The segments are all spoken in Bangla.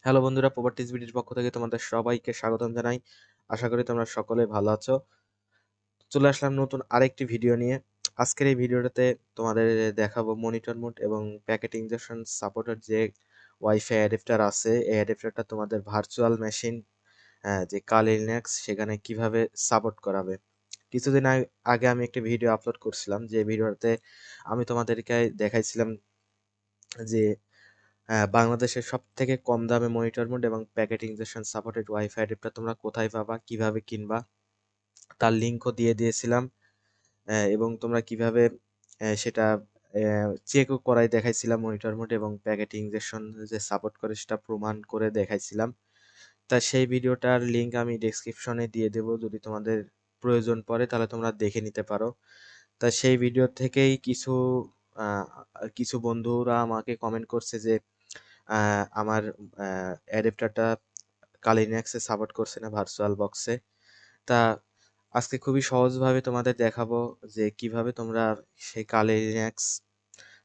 হ্যালো বন্ধুরা, প্রপার্টিজ বিডির পক্ষ থেকে তোমাদের সবাইকে স্বাগতম জানাই। আশা করি তোমরা সকলে ভালো আছো। চলে আসলাম নতুন আরেকটি ভিডিও নিয়ে। আজকের এই ভিডিওটাতে তোমাদের দেখাবো মনিটর মোড এবং প্যাকেট ইনজেকশন সাপোর্টের যে ওয়াইফাই অ্যাডাপ্টার আছে, এই অ্যাডাপ্টারটা তোমাদের ভার্চুয়াল মেশিন যে কালি লিনাক্স সেখানে কিভাবে সাপোর্ট করাবে। কিছুদিন আগে আমি একটি ভিডিও আপলোড করছিলাম, যে ভিডিওতে আমি তোমাদেরকে দেখাইছিলাম যে বাংলাদেশের সবথেকে কম দামে মনিটর মোড এবং packet injection supported wifi adapter তোমরা কোথায় পাবা, কিভাবে কিনবা, তার লিঙ্কও দিয়ে দিয়েছিলাম। এবং তোমরা কিভাবে সেটা চেকও করাই দেখাইছিলাম, মনিটর মোড এবং প্যাকেট ইনজেকশন যে সাপোর্ট করে সেটা প্রমাণ করে দেখাইছিলাম। তা সেই ভিডিওটার লিঙ্ক আমি ডেসক্রিপশনে দিয়ে দেবো, যদি তোমাদের প্রয়োজন পড়ে তাহলে তোমরা দেখে নিতে পারো। তা সেই ভিডিও থেকেই আহ, কিছু বন্ধুরা আমাকে কমেন্ট করছে যে আমার অ্যাডাপ্টারটা কালিনেক্সে সাপোর্ট করছে না ভার্চুয়াল বক্সে। তা আজকে খুবই সহজভাবে তোমাদের দেখাবো যে কিভাবে তোমরা সেই কালিনেক্স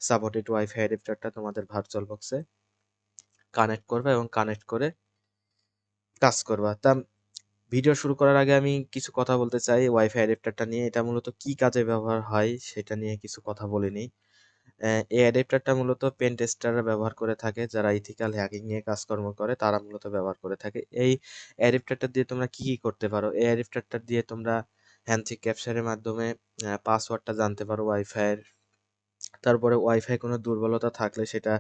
সাপোর্টেড ওয়াইফাই অ্যাডাপ্টারটা তোমাদের ভার্চুয়াল বক্সে কানেক্ট করবে এবং কানেক্ট করে কাজ করবা। তা ভিডিও শুরু করার আগে আমি কিছু কথা বলতে চাই ওয়াইফাই অ্যাডাপ্টারটা নিয়ে। এটা মূলত কি কাজে ব্যবহার হয় সেটা নিয়ে কিছু কথা বলে নিই। এই অ্যাডাপ্টারটা মূলত পেন টেস্টাররা ব্যবহার করে থাকে, যারা ইথিক্যাল হ্যাকিং নিয়ে কাজকর্ম করে তারা মূলত ব্যবহার করে থাকে। এই অ্যাডাপ্টারটা দিয়ে তোমরা কি কি করতে পারো, এই অ্যাডাপ্টারটা দিয়ে তোমরা হ্যান্ডশেক ক্যাপচারের মাধ্যমে পাসওয়ার্ডটা জানতে পারো ওয়াইফাইয়ের। তারপরে ওয়াইফাই কোনো দুর্বলতা থাকলে সেটা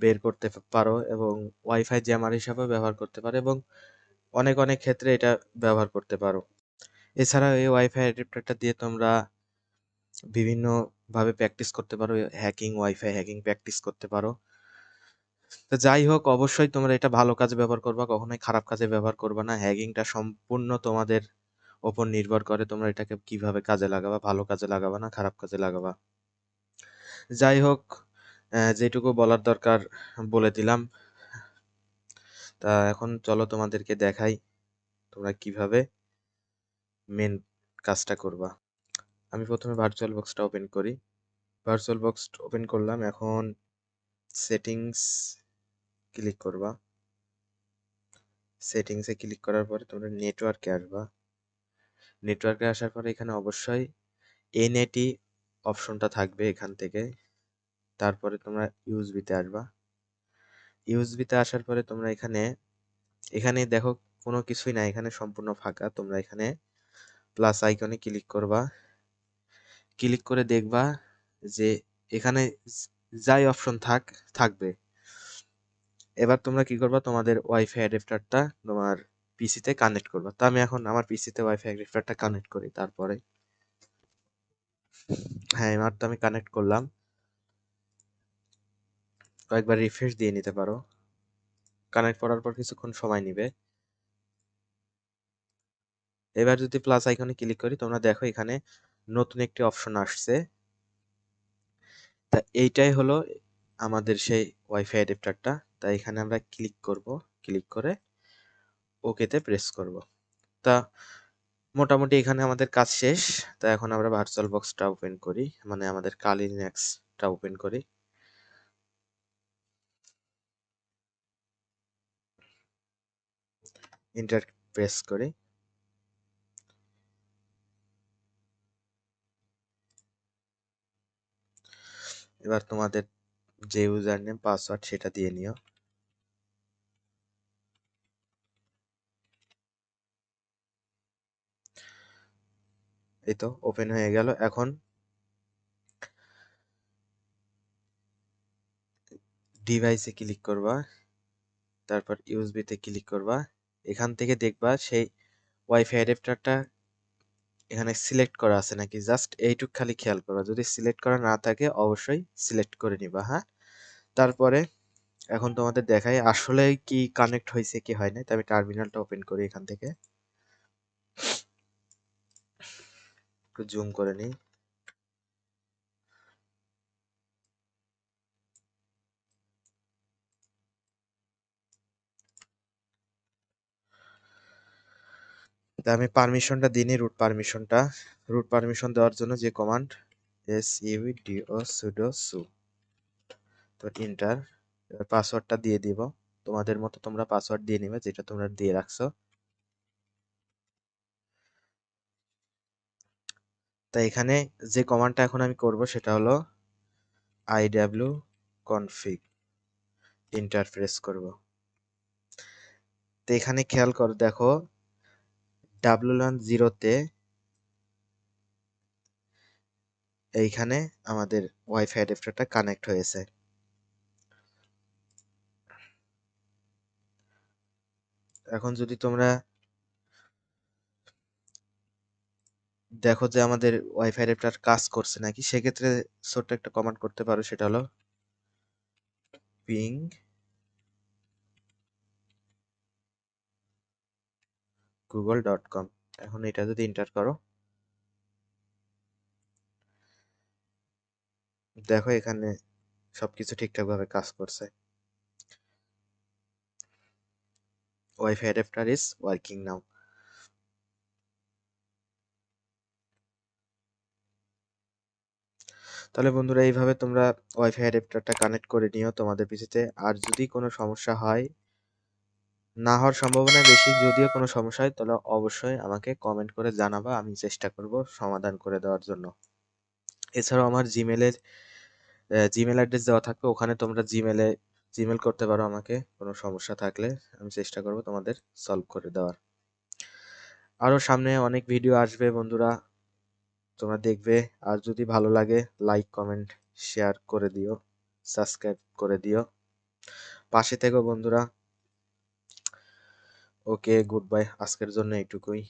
বের করতে পারো এবং ওয়াইফাই জ্যামার হিসাবে ব্যবহার করতে পারো এবং অনেক অনেক ক্ষেত্রে এটা ব্যবহার করতে পারো। এছাড়া এই ওয়াইফাই অ্যাডাপ্টারটা দিয়ে তোমরা বিভিন্ন ভাবে প্র্যাকটিস করতে পারো, ওয়াইফাই হ্যাকিং প্র্যাকটিস করতে পারো। তো যাই হোক, অবশ্যই তোমরা এটা ভালো কাজে ব্যবহার করবা, কখনোই খারাপ কাজে ব্যবহার করবা না। হ্যাকিংটা সম্পূর্ণ তোমাদের ওপর নির্ভর করে, তোমরা এটাকে কিভাবে কাজে লাগাবা, ভালো কাজে লাগাবা না খারাপ কাজে লাগাবা। যাই হোক, যেটুকু বলার দরকার বলে দিলাম। তা এখন চলো তোমাদেরকে দেখাই তোমরা কিভাবে মেন কাজটা করবা। আমি প্রথমে ভার্চুয়াল বক্সটা ওপেন করি। ভার্চুয়াল বক্স ওপেন করলাম, এখন সেটিংস ক্লিক করবা। সেটিংসে ক্লিক করার পরে তোমরা নেটওয়ার্কে আসবা। নেটওয়ার্কে আসার পরে এখানে অবশ্যই এনএটি অপশনটা থাকবে এখান থেকে। তারপরে তোমরা ইউএসবিতে আসবা। ইউএসবিতে আসার পরে তোমরা এখানে এখানে দেখো কোনো কিছুই নাই, এখানে সম্পূর্ণ ফাঁকা। তোমরা এখানে প্লাস আইকনে ক্লিক করবা। ক্লিক করে দেখবা যে এখানে যাই অপশন থাকবে। এবার তোমরা কি করবা, তোমাদের ওয়াইফাই অ্যাডাপ্টারটা তোমার পিসিতে কানেক্ট করবা। তো আমি এখন আমার পিসিতে ওয়াইফাই অ্যাডাপ্টারটা কানেক্ট করি। তারপরে হ্যাঁ, এবার তো আমি কানেক্ট করলাম। কয়েকবার রিফ্রেশ দিয়ে নিতে পারো। কানেক্ট করার পর কিছুক্ষণ সময় নিবে। এবার যদি প্লাস আইকনে ক্লিক করি, তোমরা দেখো এখানে নতুন একটি অপশন আসছে। তা এইটাই হলো আমাদের সেই ওয়াইফাই অ্যাডাপ্টারটা। তাই এখানে আমরা ক্লিক করব, ক্লিক করে ওকেতে প্রেস করব। তা মোটামুটি এখানে আমাদের কাজ শেষ। তা এখন আমরা ভার্চুয়াল বক্সটা ওপেন করি, মানে আমাদের কালি লিনাক্সটা ওপেন করি। ইন্টার প্রেস করি। এবার তোমাদের যে ইউজার নেম পাসওয়ার্ড সেটা দিয়ে নিও। এই তো ওপেন হয়ে গেল। এখন ডিভাইসে ক্লিক করবা, তারপর ইউএসবিতে ক্লিক করবা। এখান থেকে দেখবা সেই ওয়াইফাই অ্যাডাপ্টারটা এখানে সিলেক্ট করা আছে নাকি, জাস্ট এইটুক খালি খেয়াল করবা। যদি সিলেক্ট করা না থাকে অবশ্যই সিলেক্ট করে নিবা। হ্যাঁ, তারপরে এখন তোমাদের দেখাই আসলে কি কানেক্ট হয়েছে কি হয় না। তো আমি টার্মিনালটা ওপেন করি এখান থেকে, একটু জুম করে নিই। তা আমি পারমিশনটা দিইনি, রুট পারমিশন দেওয়ার জন্য যে কমান্ড sudo su, তো ইন্টার। পাসওয়ার্ডটা দিয়ে দিব। তোমাদের মতো তোমরা পাসওয়ার্ড দিয়ে নিবে যেটা তোমরা দিয়ে রাখছো। তাই এখানে যে কমান্ডটা এখন আমি করব সেটা হলো iw config, এন্টার প্রেস করব। তো এখানে খেয়াল করো, দেখো w10 তে এইখানে আমাদের ওয়াইফাই অ্যাডাপ্টারটা কানেক্ট হয়েছে। এখন যদি তোমরা দেখো যে আমাদের ওয়াইফাই অ্যাডাপ্টার কাজ করছে নাকি, সেক্ষেত্রে ছোট্ট একটা কমান্ড করতে পারো, সেটা হলো পিং google.com। এখন এটা যদি এন্টার করো, দেখো এখানে সবকিছু ঠিকঠাক ভাবে কাজ করছে। ওয়াইফাই অ্যাডাপ্টার ইজ ওয়ার্কিং নাও। তাহলে বন্ধুরা এইভাবে তোমরা ওয়াইফাই অ্যাডাপ্টারটা কানেক্ট করে নিও তোমাদের পিসিতে। আর যদি কোনো সমস্যা হয়, না হওয়ার সম্ভাবনা বেশি, যদিও কোনো সমস্যা হয় তাহলে অবশ্যই আমাকে কমেন্ট করে জানাবা, আমি চেষ্টা করব সমাধান করে দেওয়ার জন্য। এছাড়াও আমার জিমেল অ্যাড্রেস দেওয়া থাকবে, ওখানে তোমরা জিমেল করতে পারো আমাকে কোনো সমস্যা থাকলে, আমি চেষ্টা করব তোমাদের সলভ করে দেওয়ার। আরও সামনে অনেক ভিডিও আসবে বন্ধুরা, তোমরা দেখবে। আর যদি ভালো লাগে লাইক কমেন্ট শেয়ার করে দিও, সাবস্ক্রাইব করে দিও, পাশে থেকো বন্ধুরা। ওকে, গুড বাই, আজকের জন্য এইটুকুই।